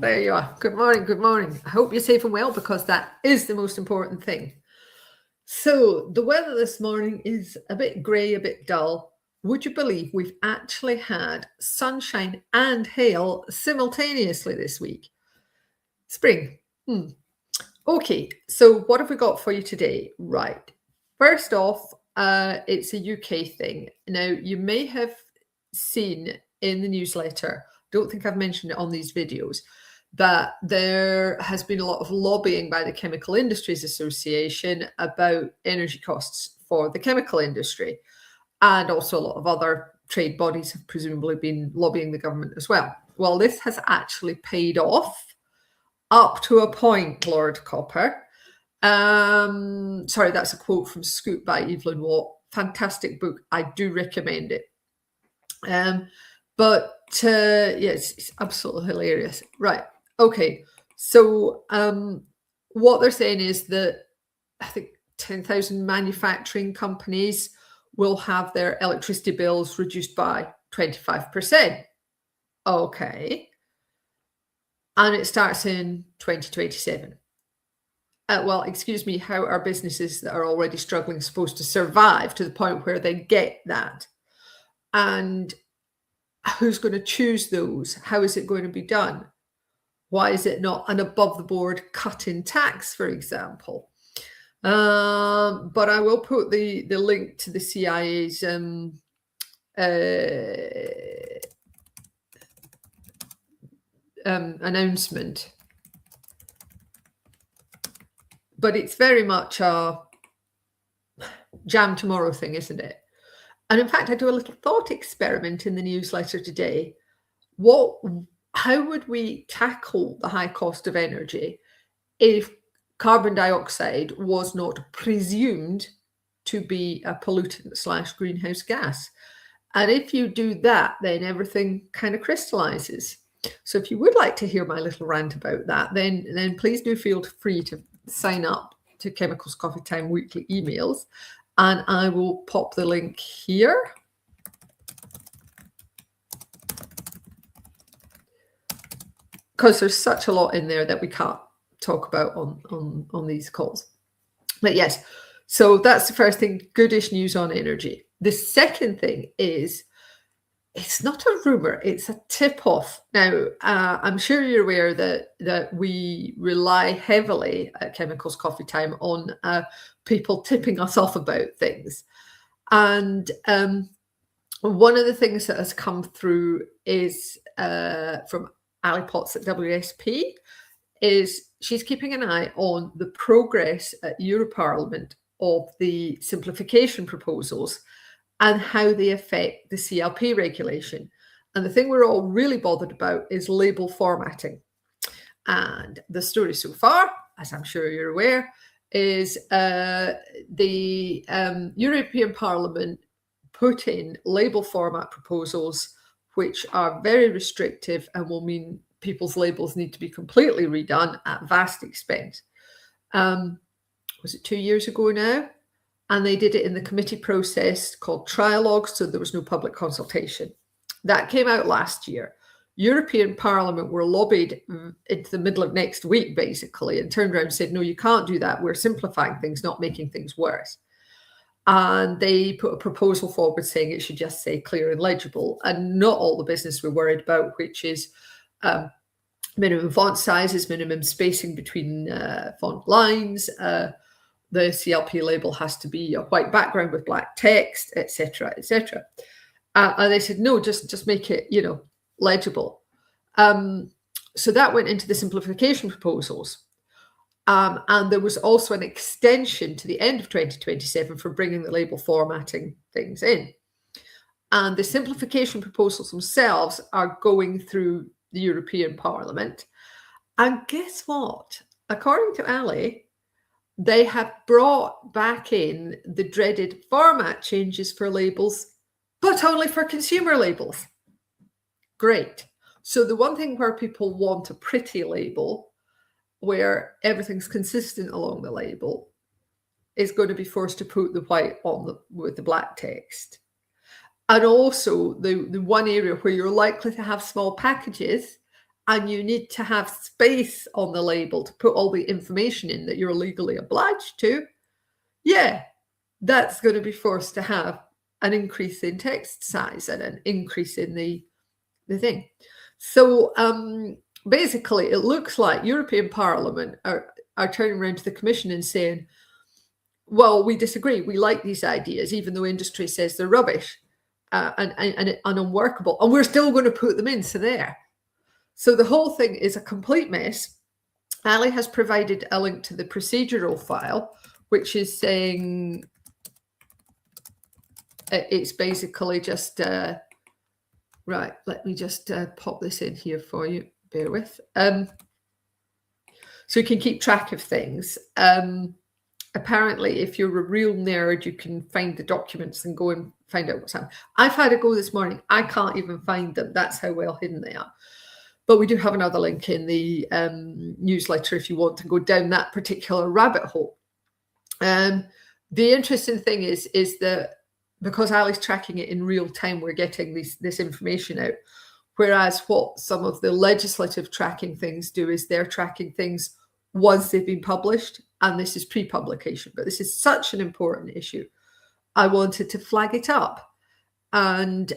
There you are. Good morning. Good morning. I hope you're safe and well, because that is the most important thing. So the weather this morning is a bit grey, a bit dull. Would you believe we've actually had sunshine and hail simultaneously this week? Spring. Okay, so what have we got for you today? Right. First off, it's a UK thing. Now, you may have seen in the newsletter, don't think I've mentioned it on these videos, that there has been a lot of lobbying by the Chemical Industries Association about energy costs for the chemical industry. And also a lot of other trade bodies have presumably been lobbying the government as well. Well, this has actually paid off up to a point, Lord Copper. Sorry, that's a quote from Scoop by Evelyn Watt. Fantastic book. I do recommend it. Yes, it's absolutely hilarious. Right. Okay. So what they're saying is that I think 10,000 manufacturing companies will have their electricity bills reduced by 25%. Okay. And it starts in 2027. Well, excuse me, how are businesses that are already struggling supposed to survive to the point where they get that? And who's going to choose those? How is it going to be done? Why is it not an above the board cut in tax, for example? But I will put the link to the CIA's announcement. But it's very much a jam tomorrow thing, isn't it? And in fact, I do a little thought experiment in the newsletter today. How would we tackle the high cost of energy if carbon dioxide was not presumed to be a pollutant / greenhouse gas? And if you do that, then everything kind of crystallizes. So if you would like to hear my little rant about that, then please do feel free to sign up to Chemicals Coffee Time weekly emails, and I will pop the link here. Because there's such a lot in there that we can't talk about on these calls. But yes, so that's the first thing, goodish news on energy. The second thing is, it's not a rumor, it's a tip-off. Now, I'm sure you're aware that we rely heavily at Chemicals Coffee Time on people tipping us off about things. And one of the things that has come through is from Ali Potts at WSP, is she's keeping an eye on the progress at EuroParl of the simplification proposals and how they affect the CLP regulation. And the thing we're all really bothered about is label formatting. And the story so far, as I'm sure you're aware, is the European Parliament put in label format proposals which are very restrictive and will mean people's labels need to be completely redone at vast expense. Was it 2 years ago now? And they did it in the committee process called trialogue, so there was no public consultation. That came out last year. European Parliament were lobbied into the middle of next week, basically, and turned around and said, no, you can't do that. We're simplifying things, not making things worse. And they put a proposal forward saying it should just say clear and legible, and not all the business we're worried about, which is minimum font sizes, minimum spacing between font lines, the CLP label has to be a white background with black text, etc., etc. And they said, no, just make it, legible. So that went into the simplification proposals. And there was also an extension to the end of 2027 for bringing the label formatting things in. And the simplification proposals themselves are going through the European Parliament. And guess what? According to Ali, they have brought back in the dreaded format changes for labels, but only for consumer labels. Great. So the one thing where people want a pretty label, where everything's consistent along the label, is going to be forced to put the white on with the black text. And also the one area where you're likely to have small packages and you need to have space on the label to put all the information in that you're legally obliged to, yeah, that's going to be forced to have an increase in text size and an increase in the thing. So basically, it looks like European Parliament are turning around to the Commission and saying, well, we disagree. We like these ideas, even though industry says they're rubbish and unworkable, and we're still going to put them in. So there. So the whole thing is a complete mess. Ali has provided a link to the procedural file, which is saying it's basically just, right, let me just pop this in here for you. Bear with. So you can keep track of things. Apparently, if you're a real nerd, you can find the documents and go and find out what's happening. I've had a go this morning. I can't even find them. That's how well hidden they are. But we do have another link in the newsletter if you want to go down that particular rabbit hole. The interesting thing is that because Ali's tracking it in real time, we're getting this information out. Whereas what some of the legislative tracking things do is they're tracking things once they've been published, and this is pre-publication. But this is such an important issue. I wanted to flag it up and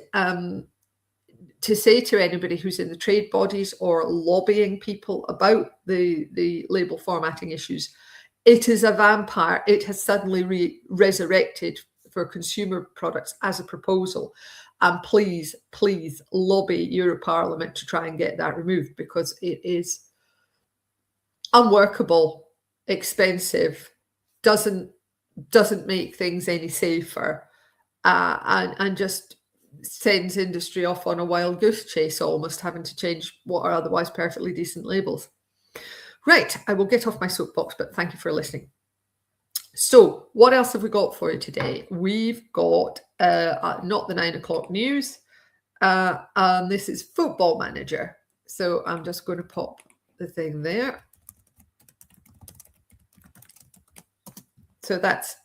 to say to anybody who's in the trade bodies or lobbying people about the label formatting issues, it is a vampire. It has suddenly resurrected for consumer products as a proposal. And please, please lobby Europarliament to try and get that removed, because it is unworkable, expensive, doesn't make things any safer, and just sends industry off on a wild goose chase, almost having to change what are otherwise perfectly decent labels. Right, I will get off my soapbox, but thank you for listening. So what else have we got for you today? We've got not the 9 o'clock news, and this is Football Manager. So I'm just going to pop the thing there. So that's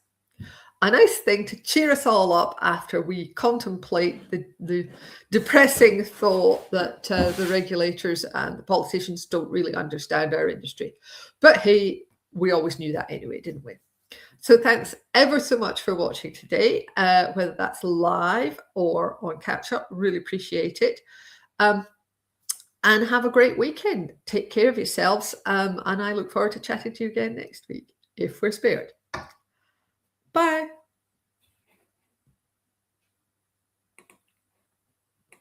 a nice thing to cheer us all up after we contemplate the depressing thought that the regulators and the politicians don't really understand our industry. But hey, we always knew that anyway, didn't we? So thanks ever so much for watching today, whether that's live or on catch up. Really appreciate it. And have a great weekend. Take care of yourselves. And I look forward to chatting to you again next week, if we're spared. Bye.